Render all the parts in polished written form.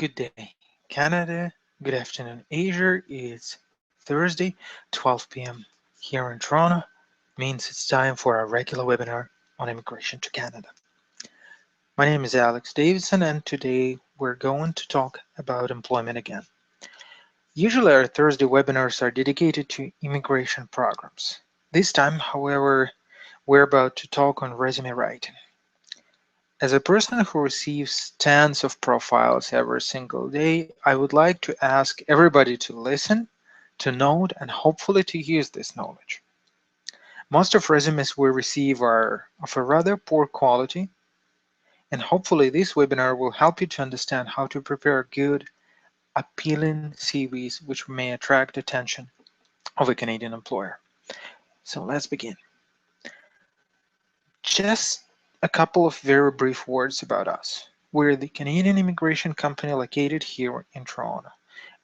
Good day, Canada. Good afternoon, Asia. It's Thursday, 12 p.m. here in Toronto. Means it's time for our regular webinar on immigration to Canada. My name is Alex Davidson, and today we're going to talk about employment again. Usually, our Thursday webinars are dedicated to immigration programs. This time, however, we're about to talk on resume writing. As a person who receives tens of profiles every single day, I would like to ask everybody to listen, to note, and hopefully to use this knowledge. Most of resumes we receive are of a rather poor quality, and hopefully this webinar will help you to understand how to prepare good, appealing CVs which may attract attention of a Canadian employer. So let's begin. Just a couple of very brief words about us. We're the Canadian immigration company located here in Toronto.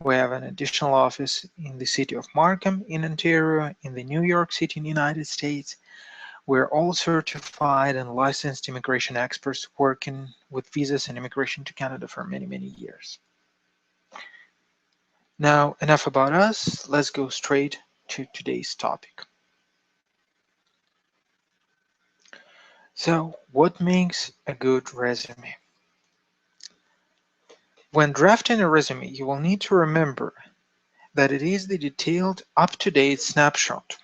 We have an additional office in the city of Markham in Ontario, in the New York City in the United States. We're all certified and licensed immigration experts working with visas and immigration to Canada for many, many years. Now, enough about us. Let's go straight to today's topic. So, what makes a good resume? When drafting a resume, you will need to remember that it is the detailed, up-to-date snapshot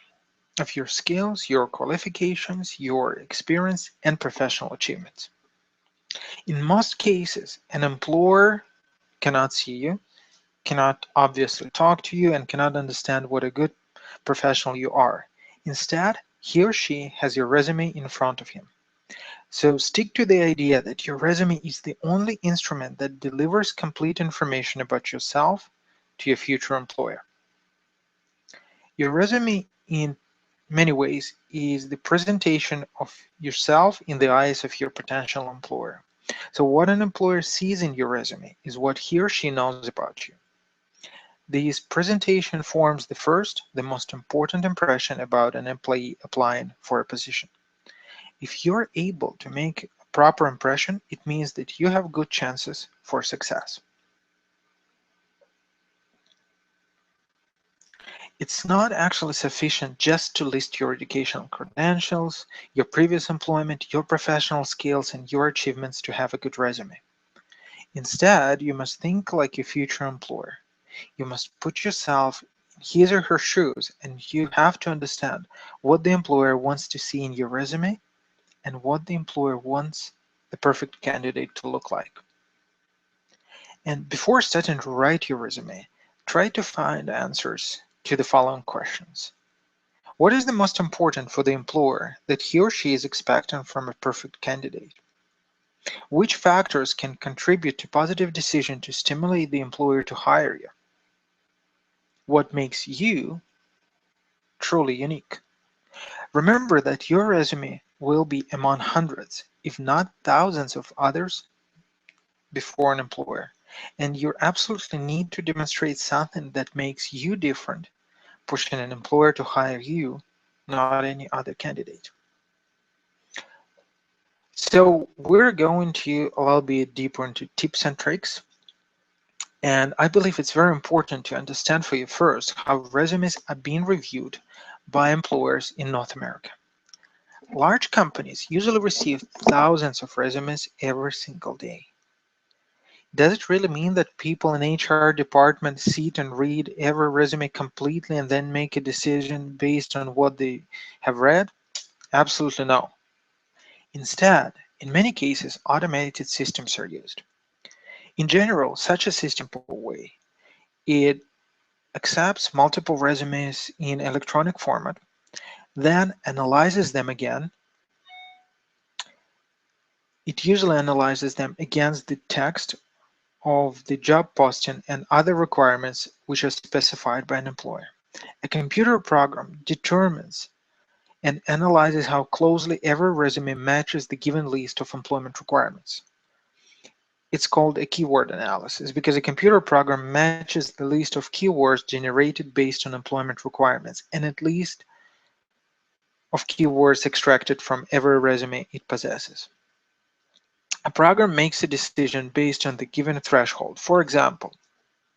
of your skills, your qualifications, your experience, and professional achievements. In most cases, an employer cannot see you, cannot obviously talk to you, and cannot understand what a good professional you are. Instead, he or she has your resume in front of him. So stick to the idea that your resume is the only instrument that delivers complete information about yourself to your future employer. Your resume, in many ways, is the presentation of yourself in the eyes of your potential employer. So what an employer sees in your resume is what he or she knows about you. This presentation forms the first, the most important impression about an employee applying for a position. If you're able to make a proper impression, it means that you have good chances for success. It's not actually sufficient just to list your educational credentials, your previous employment, your professional skills, and your achievements to have a good resume. Instead, you must think like your future employer. You must put yourself in his or her shoes, and you have to understand what the employer wants to see in your resume and what the employer wants the perfect candidate to look like. And before starting to write your resume, try to find answers to the following questions. What is the most important for the employer that he or she is expecting from a perfect candidate? Which factors can contribute to positive decision to stimulate the employer to hire you? What makes you truly unique? Remember that your resume will be among hundreds, if not thousands of others before an employer, and you absolutely need to demonstrate something that makes you different, pushing an employer to hire you, not any other candidate. So we're going to a little bit deeper into tips and tricks. And I believe it's very important to understand for you first how resumes are being reviewed by employers in North America. Large companies usually receive thousands of resumes every single day. Does it really mean that people in HR departments sit and read every resume completely and then make a decision based on what they have read? Absolutely no. Instead, in many cases, automated systems are used. In general, such a system way, it accepts multiple resumes in electronic format, then analyzes them again. It usually analyzes them against the text of the job posting and other requirements which are specified by an employer. A computer program determines and analyzes how closely every resume matches the given list of employment requirements. It's called a keyword analysis because a computer program matches the list of keywords generated based on employment requirements and at least of keywords extracted from every resume it possesses. A program makes a decision based on the given threshold. For example,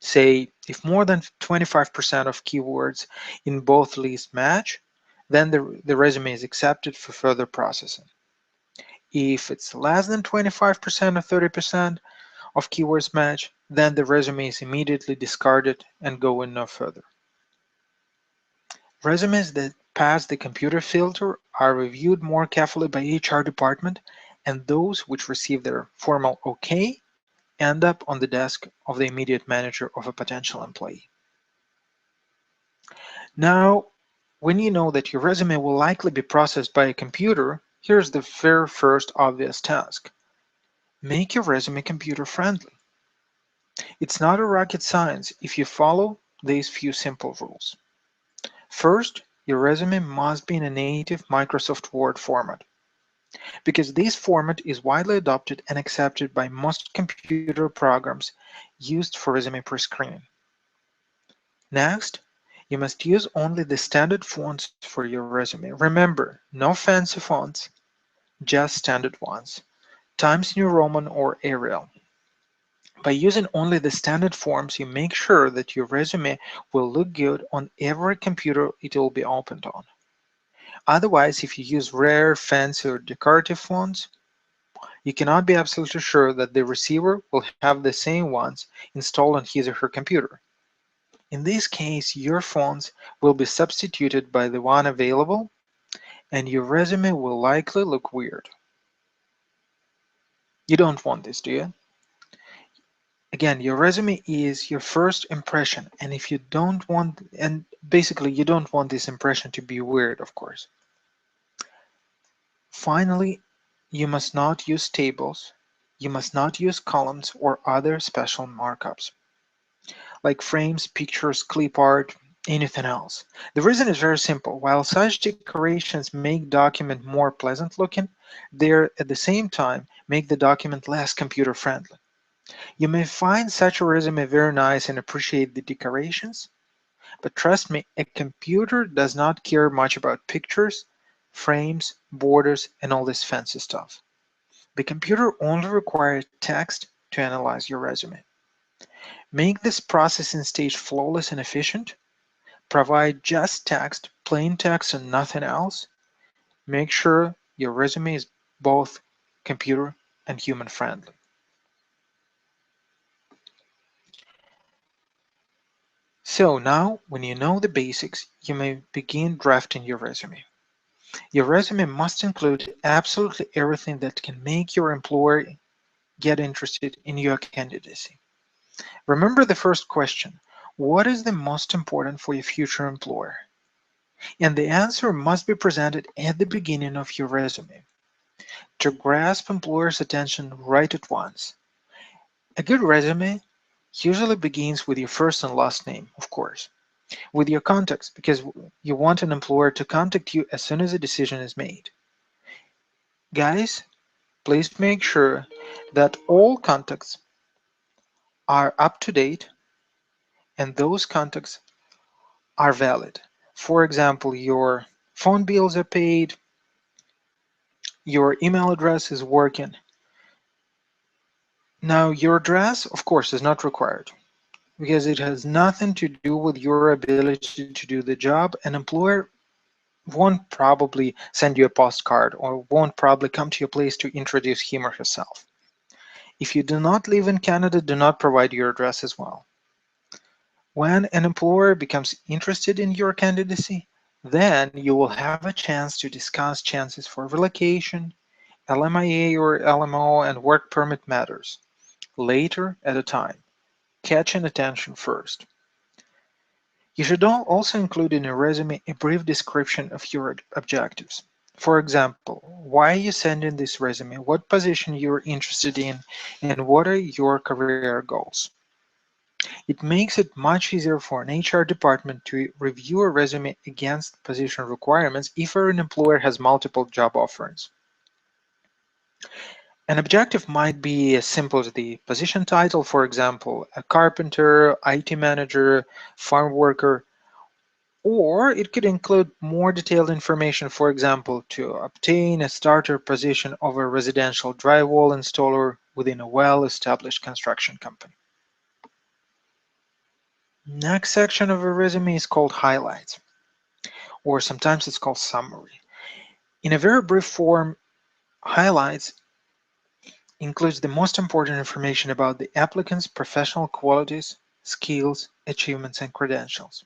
say if more than 25% of keywords in both lists match, then the resume is accepted for further processing. If it's less than 25% or 30% of keywords match, then the resume is immediately discarded and going no further. Resumes that pass the computer filter are reviewed more carefully by HR department, and those which receive their formal OK end up on the desk of the immediate manager of a potential employee. Now, when you know that your resume will likely be processed by a computer, here's the very first obvious task. Make your resume computer friendly. It's not a rocket science if you follow these few simple rules. First, your resume must be in a native Microsoft Word format, because this format is widely adopted and accepted by most computer programs used for resume pre-screening. Next, you must use only the standard fonts for your resume. Remember, no fancy fonts, just standard ones, Times New Roman or Arial. By using only the standard forms, you make sure that your resume will look good on every computer it will be opened on. Otherwise, if you use rare, fancy, or decorative fonts, you cannot be absolutely sure that the receiver will have the same ones installed on his or her computer. In this case, your fonts will be substituted by the one available, and your resume will likely look weird. You don't want this, do you? Again, your resume is your first impression, and if you don't want, and basically you don't want this impression to be weird, of course. Finally, you must not use tables, you must not use columns or other special markups, like frames, pictures, clip art, anything else. The reason is very simple. While such decorations make document more pleasant looking, they at the same time make the document less computer friendly. You may find such a resume very nice and appreciate the decorations, but trust me, a computer does not care much about pictures, frames, borders, and all this fancy stuff. The computer only requires text to analyze your resume. Make this processing stage flawless and efficient. Provide just text, plain text, and nothing else. Make sure your resume is both computer and human friendly. So now, when you know the basics, you may begin drafting your resume. Your resume must include absolutely everything that can make your employer get interested in your candidacy. Remember the first question, what is the most important for your future employer? And the answer must be presented at the beginning of your resume to grasp employers' attention right at once. A good resume usually begins with your first and last name, of course, with your contacts, because you want an employer to contact you as soon as a decision is made. Guys, please make sure that all contacts are up to date and those contacts are valid. For example, your phone bills are paid, your email address is working. Now, your address, of course, is not required because it has nothing to do with your ability to do the job. An employer won't probably send you a postcard or won't probably come to your place to introduce him or herself. If you do not live in Canada, do not provide your address as well. When an employer becomes interested in your candidacy, then you will have a chance to discuss chances for relocation, LMIA or LMO, and work permit matters later at a time, catching attention first. You should also include in your resume a brief description of your objectives. For example, why are you sending this resume, what position you're interested in, and what are your career goals. It makes it much easier for an HR department to review a resume against position requirements if an employer has multiple job offerings. An objective might be as simple as the position title, for example, a carpenter, IT manager, farm worker, Or it could include more detailed information, for example, to obtain a starter position of a residential drywall installer within a well-established construction company. Next section of a resume is called highlights, or sometimes it's called summary. In a very brief form, highlights includes the most important information about the applicant's professional qualities, skills, achievements, and credentials.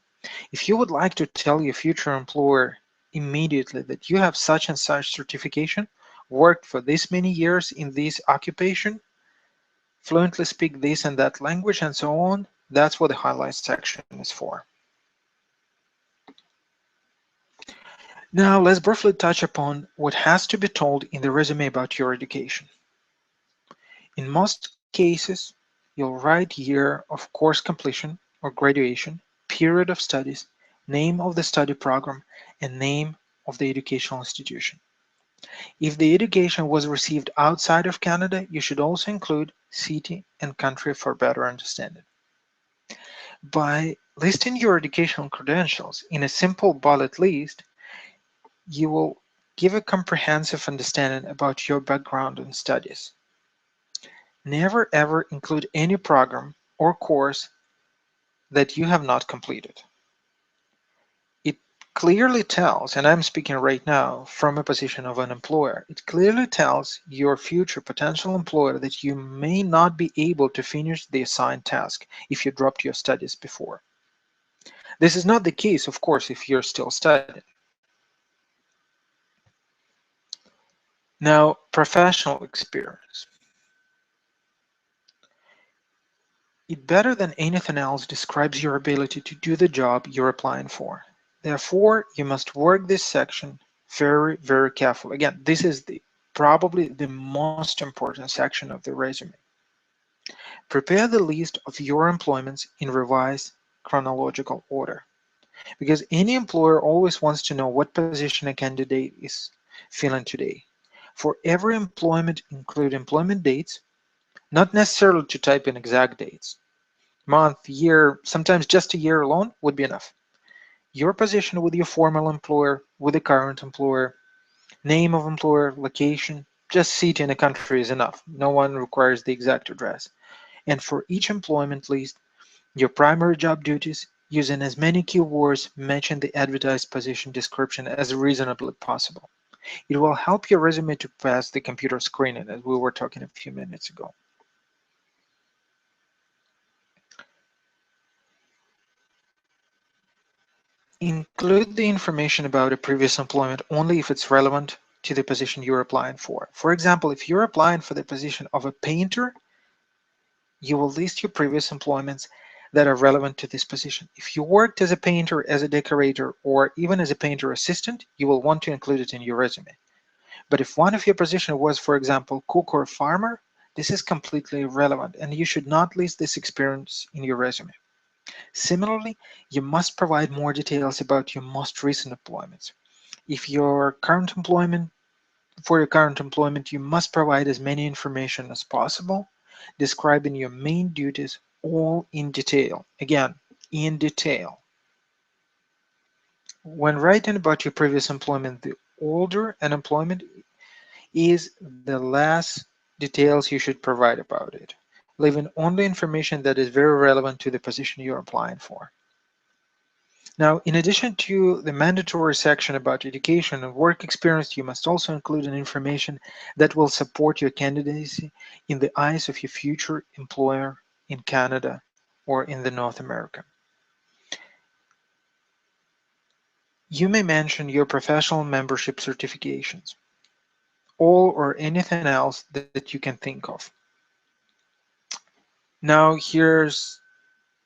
If you would like to tell your future employer immediately that you have such and such certification, worked for this many years in this occupation, fluently speak this and that language, and so on, that's what the highlights section is for. Now let's briefly touch upon what has to be told in the resume about your education. In most cases, you'll write year of course completion or graduation, period of studies, name of the study program, and name of the educational institution. If the education was received outside of Canada, you should also include city and country for better understanding. By listing your educational credentials in a simple bullet list, you will give a comprehensive understanding about your background and studies. Never ever include any program or course that you have not completed. It clearly tells, and I'm speaking right now from a position of an employer, it clearly tells your future potential employer that you may not be able to finish the assigned task if you dropped your studies before. This is not the case, of course, if you're still studying. Now, professional experience. It better than anything else describes your ability to do the job you're applying for. Therefore, you must work this section very, very carefully. Again, this is probably the most important section of the resume. Prepare the list of your employments in revised chronological order, because any employer always wants to know what position a candidate is filling today. For every employment, include employment dates, not necessarily to type in exact dates. Month, year, sometimes just a year alone would be enough. Your position with your former employer, with the current employer, name of employer, location, just city in a country is enough. No one requires the exact address. And for each employment list, your primary job duties, using as many keywords matching the advertised position description as reasonably possible. It will help your resume to pass the computer screening, as we were talking a few minutes ago. Include the information about a previous employment only if it's relevant to the position you're applying for. For example, if you're applying for the position of a painter, you will list your previous employments that are relevant to this position. If you worked as a painter, as a decorator, or even as a painter assistant, you will want to include it in your resume. But if one of your positions was, for example, cook or farmer, this is completely irrelevant, and you should not list this experience in your resume. Similarly, you must provide more details about your most recent employments. If your current employment, For your current employment, you must provide as many information as possible, describing your main duties all in detail. Again, in detail. When writing about your previous employment, the older an employment is, the less details you should provide about it, leaving only information that is very relevant to the position you're applying for. Now, in addition to the mandatory section about education and work experience, you must also include an information that will support your candidacy in the eyes of your future employer in Canada or in the North America. You may mention your professional membership certifications, all or anything else that you can think of. Now, here's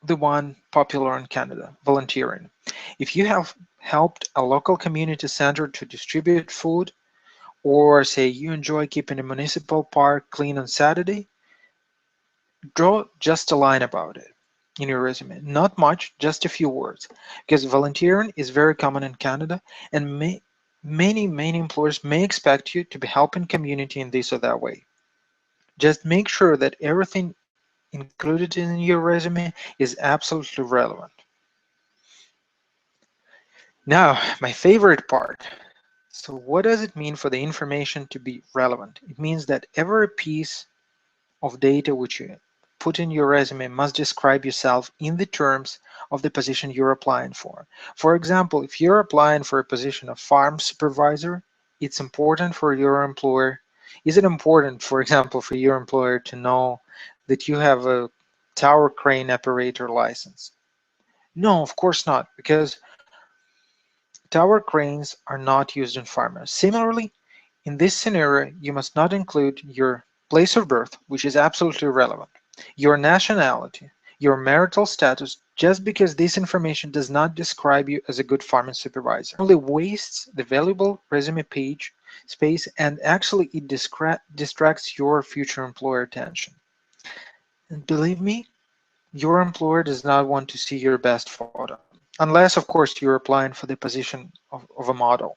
the one popular in Canada, volunteering. If you have helped a local community center to distribute food, or say you enjoy keeping a municipal park clean on Saturday, draw just a line about it in your resume. Not much, just a few words, because volunteering is very common in Canada, and many employers may expect you to be helping community in this or that way. Just make sure that everything included in your resume is absolutely relevant. Now, my favorite part. So what does it mean for the information to be relevant? It means that every piece of data which you put in your resume must describe yourself in the terms of the position you're applying for. For example, if you're applying for a position of farm supervisor, it's important for your employer. Is it important, for example, for your employer to know that you have a tower crane operator license? No, of course not, because tower cranes are not used in farmers. Similarly, in this scenario, you must not include your place of birth, which is absolutely relevant, your nationality, your marital status, just because this information does not describe you as a good farming supervisor. It only wastes the valuable resume page space, and actually it distracts your future employer attention. And believe me, your employer does not want to see your best photo, unless, of course, you're applying for the position of a model.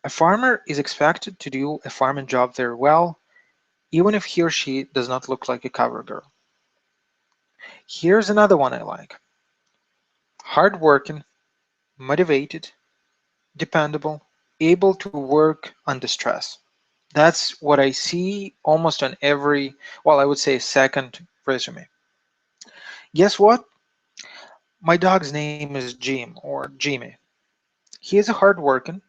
A farmer is expected to do a farming job very well, even if he or she does not look like a cover girl. Here's another one I like. Hardworking, motivated, dependable, able to work under stress. That's what I see almost on every, well, I would say second resume. Guess what? My dog's name is Jim or Jimmy. He is a hardworking,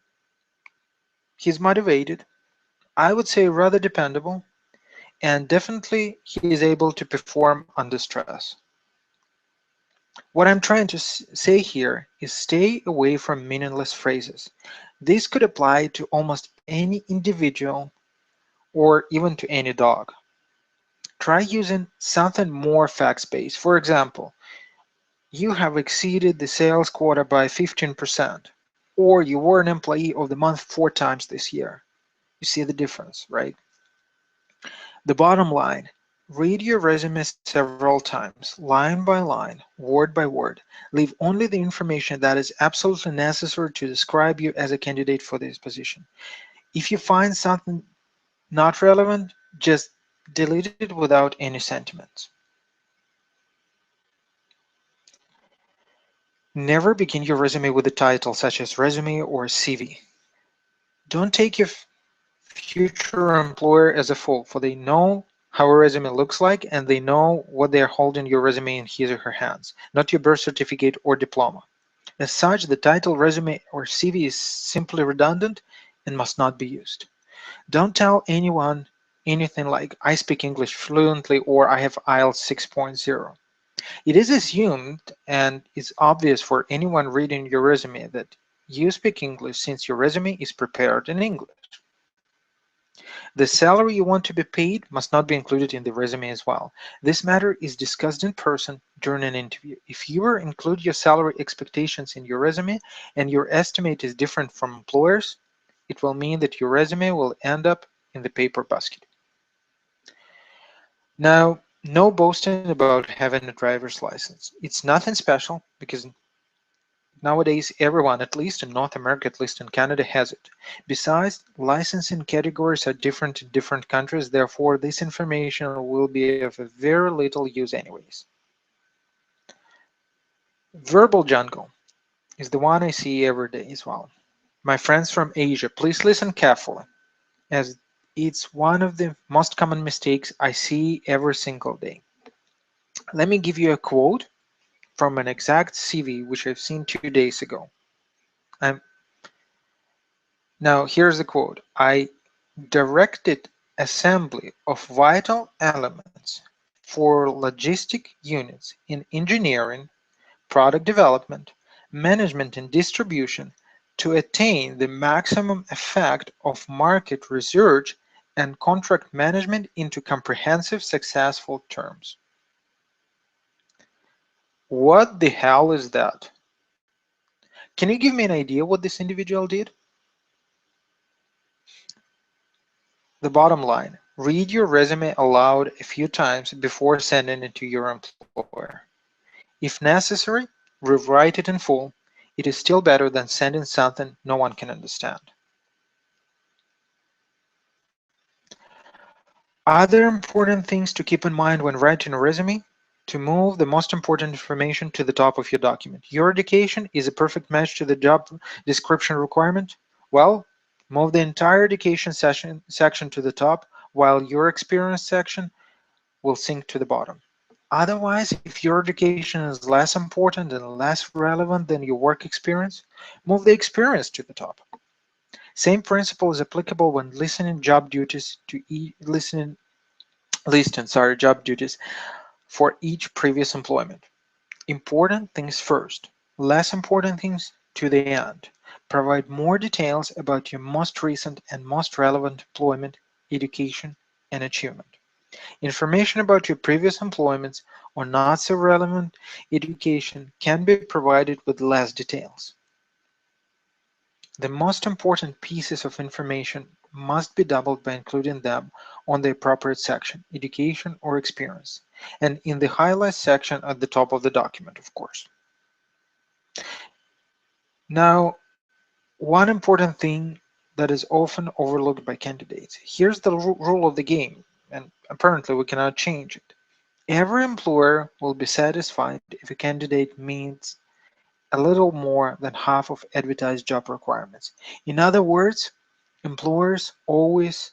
he's motivated, I would say rather dependable, and definitely he is able to perform under stress. What I'm trying to say here is stay away from meaningless phrases. This could apply to almost any individual or even to any dog. Try using something more facts-based. For example, you have exceeded the sales quota by 15%, or you were an employee of the month 4 times this year. You see the difference, right? The bottom line, read your resume several times, line by line, word by word. Leave only the information that is absolutely necessary to describe you as a candidate for this position. If you find something not relevant, just delete it without any sentiments. Never begin your resume with a title such as resume or CV. Don't take your future employer as a fool, for they know how a resume looks like and they know what they are holding your resume in his or her hands, not your birth certificate or diploma. As such, the title resume or CV is simply redundant and must not be used. Don't tell anyone anything like I speak English fluently or I have IELTS 6.0. It is assumed and is obvious for anyone reading your resume that you speak English since your resume is prepared in English. The salary you want to be paid must not be included in the resume as well. This matter is discussed in person during an interview. If you include your salary expectations in your resume and your estimate is different from employers, it will mean that your resume will end up in the paper basket. Now, no boasting about having a driver's license. It's nothing special because nowadays, everyone, at least in North America, at least in Canada, has it. Besides, licensing categories are different in different countries, therefore this information will be of a very little use anyways. Verbal jungle is the one I see every day as well. My friends from Asia, please listen carefully, as it's one of the most common mistakes I see every single day. Let me give you a quote from an exact CV which I've seen 2 days ago. I'm Now here's the quote. I directed assembly of vital elements for logistic units in engineering, product development, management and distribution to attain the maximum effect of market research and contract management into comprehensive successful terms. What the hell is that? Can you give me an idea what this individual did? The bottom line, read your resume aloud a few times before sending it to your employer. If necessary, rewrite it in full. It is still better than sending something no one can understand. Other important things to keep in mind when writing a resume, to move the most important information to the top of your document. Your education is a perfect match to the job description requirement. Well, move the entire education section to the top, while your experience section will sink to the bottom. Otherwise, if your education is less important and less relevant than your work experience, move the experience to the top. Same principle is applicable when listening job duties to listing job duties for each previous employment. Important things first, less important things to the end. Provide more details about your most recent and most relevant employment, education, and achievement. Information about your previous employments or not so relevant education can be provided with less details. The most important pieces of information must be doubled by including them on the appropriate section, education or experience, and in the highlight section at the top of the document, of course. Now, one important thing that is often overlooked by candidates. Here's the rule of the game, and apparently we cannot change it. Every employer will be satisfied if a candidate meets a little more than half of advertised job requirements. In other words, employers always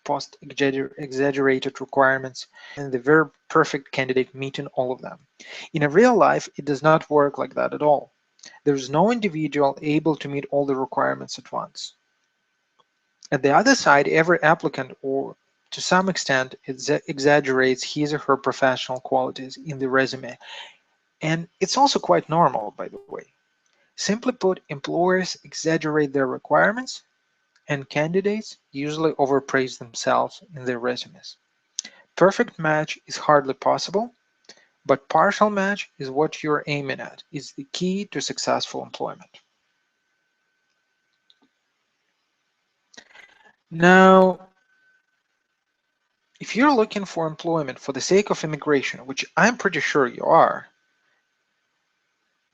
post exaggerated requirements and the very perfect candidate meeting all of them. In a real life, it does not work like that at all. There is no individual able to meet all the requirements at once. At the other side, every applicant, or to some extent, exaggerates his or her professional qualities in the resume. And it's also quite normal, by the way. Simply put, employers exaggerate their requirements, and candidates usually overpraise themselves in their resumes. Perfect match is hardly possible, but partial match is what you're aiming at. It's the key to successful employment. Now, if you're looking for employment for the sake of immigration, which I'm pretty sure you are,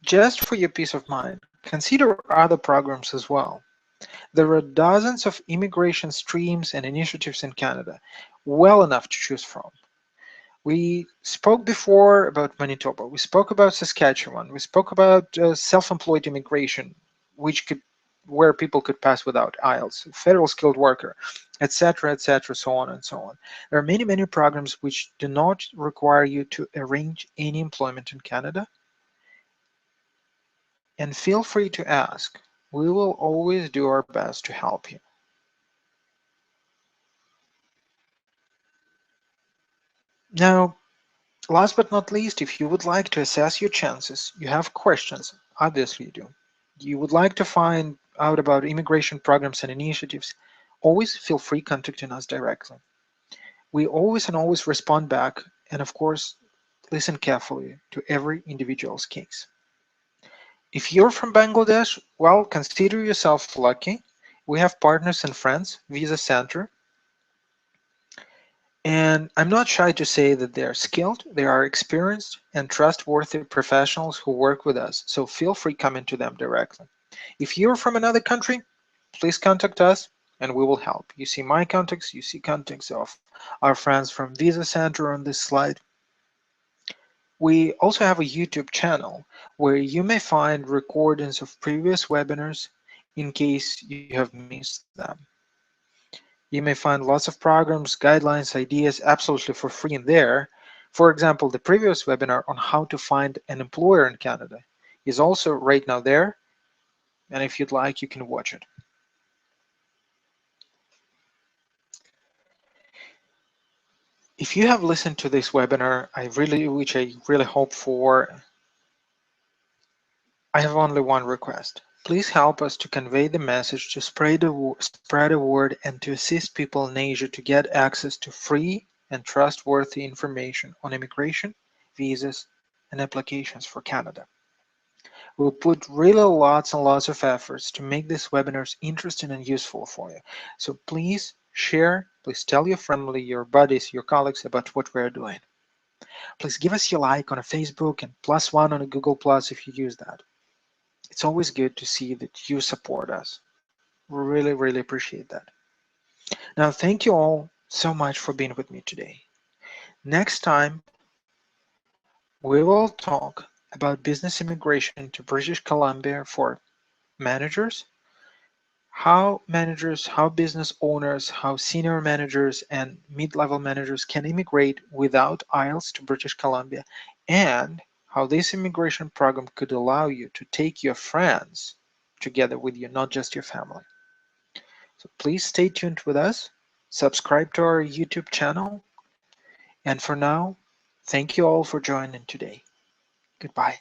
just for your peace of mind, consider other programs as well. There are dozens of immigration streams and initiatives in Canada, well enough to choose from. We spoke before about Manitoba, we spoke about Saskatchewan, we spoke about self-employed immigration, which could where people could pass without IELTS, federal skilled worker, etc., etc., so on and so on. There are many programs which do not require you to arrange any employment in Canada. And feel free to ask. We will always do our best to help you. Now, last but not least, if you would like to assess your chances, you have questions, obviously you do. You would like to find out about immigration programs and initiatives, always feel free contacting us directly. We always respond back and of course, listen carefully to every individual's case. If you're from Bangladesh, well, consider yourself lucky. We have partners and friends, Visa Center, and I'm not shy to say that they are skilled, they are experienced and trustworthy professionals who work with us, so feel free coming to them directly. If you're from another country, please contact us and we will help. You see my contacts, you see contacts of our friends from Visa Center on this slide. We also have a YouTube channel where you may find recordings of previous webinars in case you have missed them. You may find lots of programs, guidelines, ideas absolutely for free in there. For example, the previous webinar on how to find an employer in Canada is also right now there, and if you'd like, you can watch it. If you have listened to this webinar, which I really hope for, I have only one request. Please help us to convey the message, to spread the word, and to assist people in Asia to get access to free and trustworthy information on immigration, visas, and applications for Canada. We'll put really lots and lots of efforts to make these webinars interesting and useful for you. So please share, please tell your family, your buddies, your colleagues about what we're doing. Please give us your like on a Facebook and +1 on a Google Plus if you use that. It's always good to see that you support us. We really appreciate that. Now, thank you all so much for being with me today. Next time, We will talk about business immigration to British Columbia for managers, how business owners, how senior managers and mid-level managers can immigrate without IELTS to British Columbia, and how this immigration program could allow you to take your friends together with you, not just your family. So please stay tuned with us, subscribe to our YouTube channel, and for now, thank you all for joining today. Goodbye.